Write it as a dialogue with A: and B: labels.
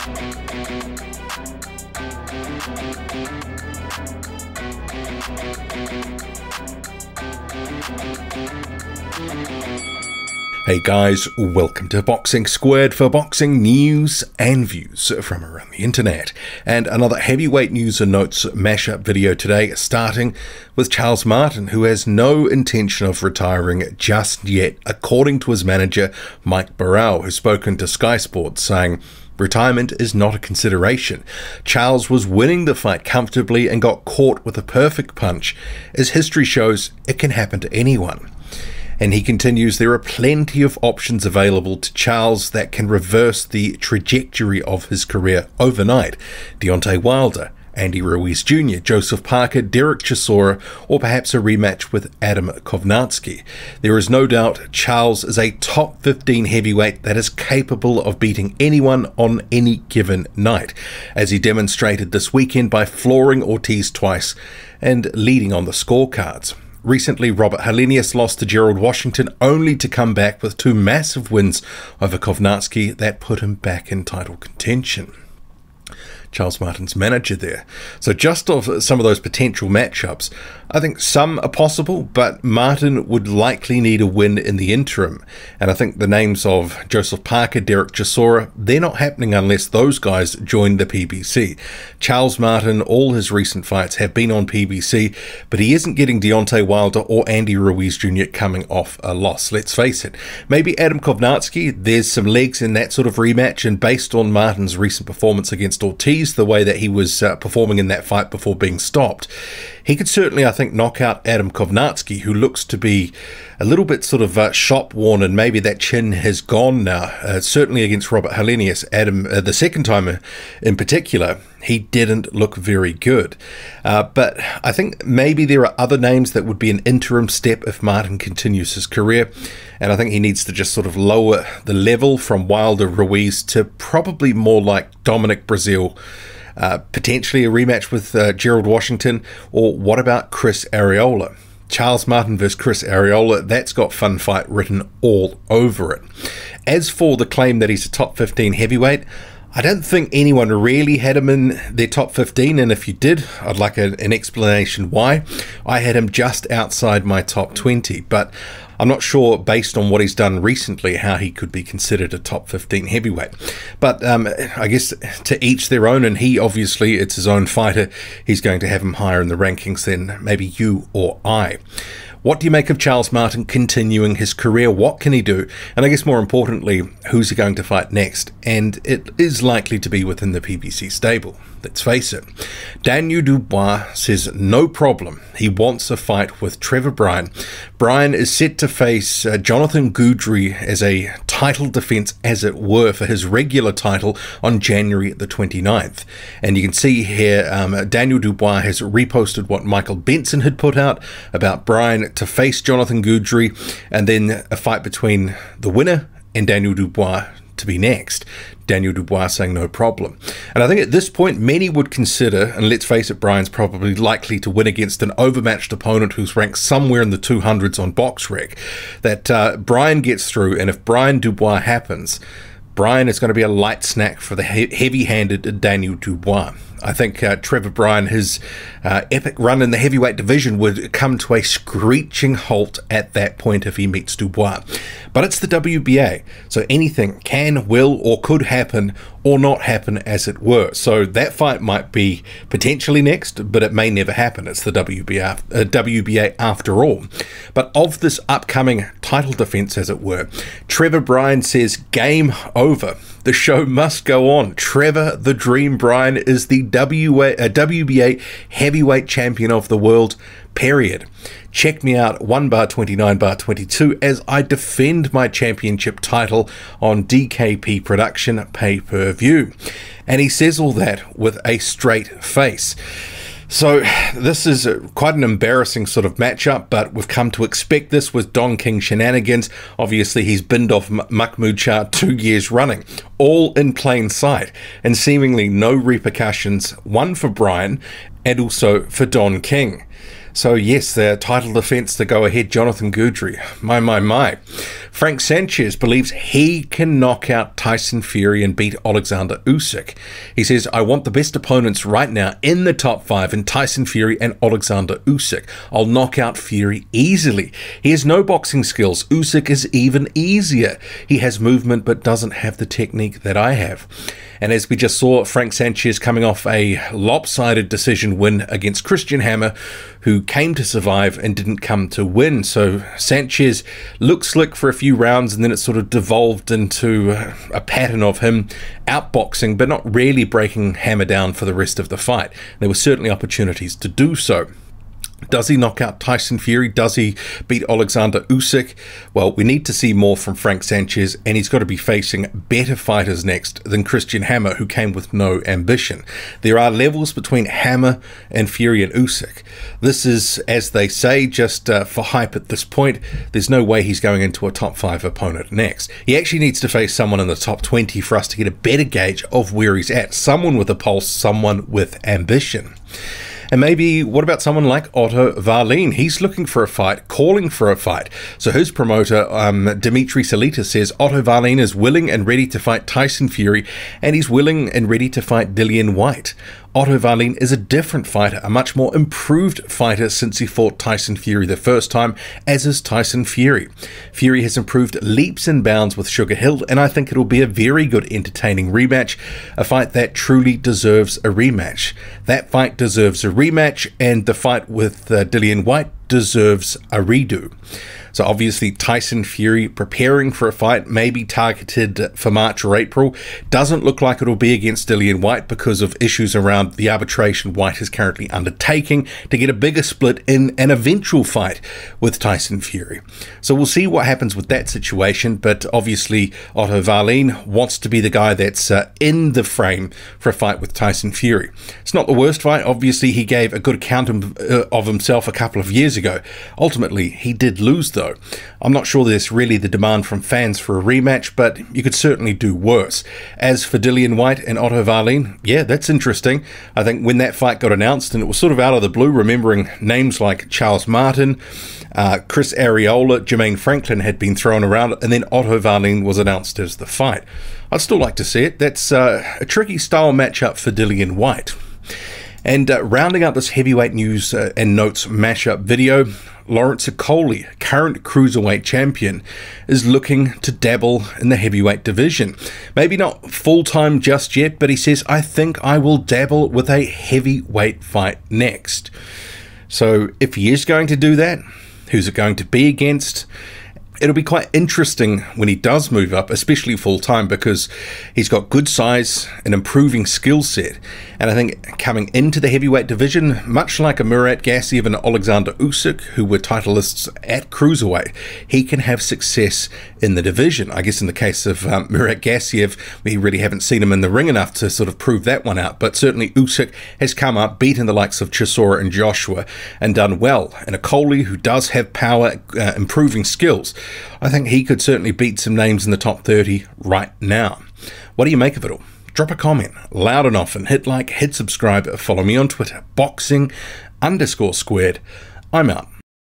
A: Hey guys, welcome to Boxing Squared for boxing news and views from around the internet. And another heavyweight news and notes mashup video today, starting with Charles Martin, who has no intention of retiring just yet, according to his manager Mike Burrell, who's spoken to Sky Sports saying retirement is not a consideration. Charles was winning the fight comfortably and got caught with a perfect punch. As history shows, it can happen to anyone. And he continues, there are plenty of options available to Charles that can reverse the trajectory of his career overnight. Deontay Wilder, Andy Ruiz Jr., Joseph Parker, Derek Chisora, or perhaps a rematch with Adam Kovnarski. There is no doubt Charles is a top 15 heavyweight that is capable of beating anyone on any given night, as he demonstrated this weekend by flooring Ortiz twice and leading on the scorecards. Recently, Robert Helenius lost to Gerald Washington, only to come back with two massive wins over Kovnarski that put him back in title contention. Charles Martin's manager there. So just of some of those potential matchups, I think some are possible, but Martin would likely need a win in the interim. And I think the names of Joseph Parker, Derek Chisora, they're not happening unless those guys join the PBC. Charles Martin, all his recent fights have been on PBC, but he isn't getting Deontay Wilder or Andy Ruiz Jr. coming off a loss. Let's face it. Maybe Adam Kovnarski, there's some legs in that sort of rematch, and based on Martin's recent performance against Ortiz, the way that he was performing in that fight before being stopped, he could certainly, I think, knock out Adam Kovnarski, who looks to be a little bit sort of shop-worn, and maybe that chin has gone now. Certainly against Robert Helenius, Adam, the second time in particular, he didn't look very good. But I think maybe there are other names that would be an interim step if Martin continues his career. And I think he needs to just sort of lower the level from Wilder Ruiz to probably more like Dominic Breazeale. Potentially a rematch with Gerald Washington, or what about Chris Arreola? Charles Martin versus Chris Arreola, that's got fun fight written all over it. As for the claim that he's a top 15 heavyweight, I don't think anyone really had him in their top 15, and if you did, I'd like an explanation why. I had him just outside my top 20, but I'm not sure, based on what he's done recently, how he could be considered a top 15 heavyweight. But I guess to each their own, and he obviously, it's his own fighter. He's going to have him higher in the rankings than maybe you or I. What do you make of Charles Martin continuing his career? What can he do? And I guess more importantly, who's he going to fight next? And it is likely to be within the PBC stable. Let's face it. Daniel Dubois says no problem. He wants a fight with Trevor Bryan. Bryan is set to face Jonathan Goudry as a title defense, as it were, for his regular title on January the 29th. And you can see here, Daniel Dubois has reposted what Michael Benson had put out about Bryan to face Jonathan Goudry, and then a fight between the winner and Daniel Dubois to be next. Daniel Dubois saying no problem. And I think at this point, many would consider, and let's face it, Bryan's probably likely to win against an overmatched opponent who's ranked somewhere in the 200s on BoxRec, that Bryan gets through, and if Bryan Dubois happens, Bryan is going to be a light snack for the heavy-handed Daniel Dubois. I think Trevor Bryan, his epic run in the heavyweight division would come to a screeching halt at that point if he meets Dubois. But it's the WBA, so anything can, will, or could happen, or not happen, as it were. So that fight might be potentially next, but it may never happen. It's the WBA after all. But of this upcoming title defense, as it were, Trevor Bryan says game over. The show must go on. Trevor the Dream Bryan is the WBA heavyweight champion of the world, period. Check me out 1/29/22 as I defend my championship title on DKP Production pay-per-view. And he says all that with a straight face. So this is quite an embarrassing sort of matchup, but we've come to expect this with Don King shenanigans. Obviously, he's binned off Mahmoud Shah 2 years running, all in plain sight, and seemingly no repercussions, one for Bryan and also for Don King. So yes, the title defense to go ahead, Jonathan Goudry. My. Frank Sanchez believes he can knock out Tyson Fury and beat Alexander Usyk. He says, I want the best opponents right now in the top 5 in Tyson Fury and Alexander Usyk. I'll knock out Fury easily. He has no boxing skills. Usyk is even easier. He has movement but doesn't have the technique that I have. And as we just saw, Frank Sanchez coming off a lopsided decision win against Christian Hammer, who came to survive and didn't come to win. So Sanchez looked slick for a few rounds, and then it sort of devolved into a pattern of him outboxing, but not really breaking Hammer down for the rest of the fight. There were certainly opportunities to do so. Does he knock out Tyson Fury? Does he beat Alexander Usyk? Well, we need to see more from Frank Sanchez, and he's got to be facing better fighters next than Christian Hammer, who came with no ambition. There are levels between Hammer and Fury and Usyk. This is, as they say, just for hype at this point. There's no way he's going into a top 5 opponent next. He actually needs to face someone in the top 20 for us to get a better gauge of where he's at. Someone with a pulse, someone with ambition. And maybe, what about someone like Otto Wallin? He's looking for a fight, calling for a fight. So his promoter, Dimitri Salita, says Otto Wallin is willing and ready to fight Tyson Fury, and he's willing and ready to fight Dillian Whyte. Otto Wallin is a different fighter, a much more improved fighter since he fought Tyson Fury the first time, as is Tyson Fury. Fury has improved leaps and bounds with Sugar Hill, and I think it'll be a very good, entertaining rematch, a fight that truly deserves a rematch. That fight deserves a rematch, and the fight with Dillian Whyte deserves a redo. So obviously Tyson Fury preparing for a fight, maybe targeted for March or April. Doesn't look like it'll be against Dillian Whyte because of issues around the arbitration Whyte is currently undertaking to get a bigger split in an eventual fight with Tyson Fury. So we'll see what happens with that situation, but obviously Otto Wallin wants to be the guy that's in the frame for a fight with Tyson Fury. It's not the worst fight. Obviously he gave a good account of himself a couple of years ago. Ultimately he did lose though. I'm not sure there's really the demand from fans for a rematch, but you could certainly do worse. As for Dillian Whyte and Otto Wallin, yeah, that's interesting. I think when that fight got announced, and it was sort of out of the blue, remembering names like Charles Martin, Chris Arreola, Jermaine Franklin had been thrown around, and then Otto Wallin was announced as the fight. I'd still like to see it. That's a tricky style matchup for Dillian Whyte. And rounding out this heavyweight news and notes mashup video, Lawrence Okolie, current cruiserweight champion, is looking to dabble in the heavyweight division. Maybe not full-time just yet, but he says, I think I will dabble with a heavyweight fight next. So if he is going to do that, who's it going to be against? It'll be quite interesting when he does move up, especially full-time, because he's got good size, an improving skill set. And I think coming into the heavyweight division, much like a Murat Gassiev and Alexander Usyk, who were titleists at cruiserweight, he can have success in the division. I guess in the case of Murat Gassiev, we really haven't seen him in the ring enough to sort of prove that one out. But certainly Usyk has come up, beaten the likes of Chisora and Joshua, and done well. And Okolie, who does have power, improving skills, I think he could certainly beat some names in the top 30 right now. What do you make of it all? Drop a comment loud and often. Hit like, hit subscribe, follow me on Twitter, boxing_squared. I'm out.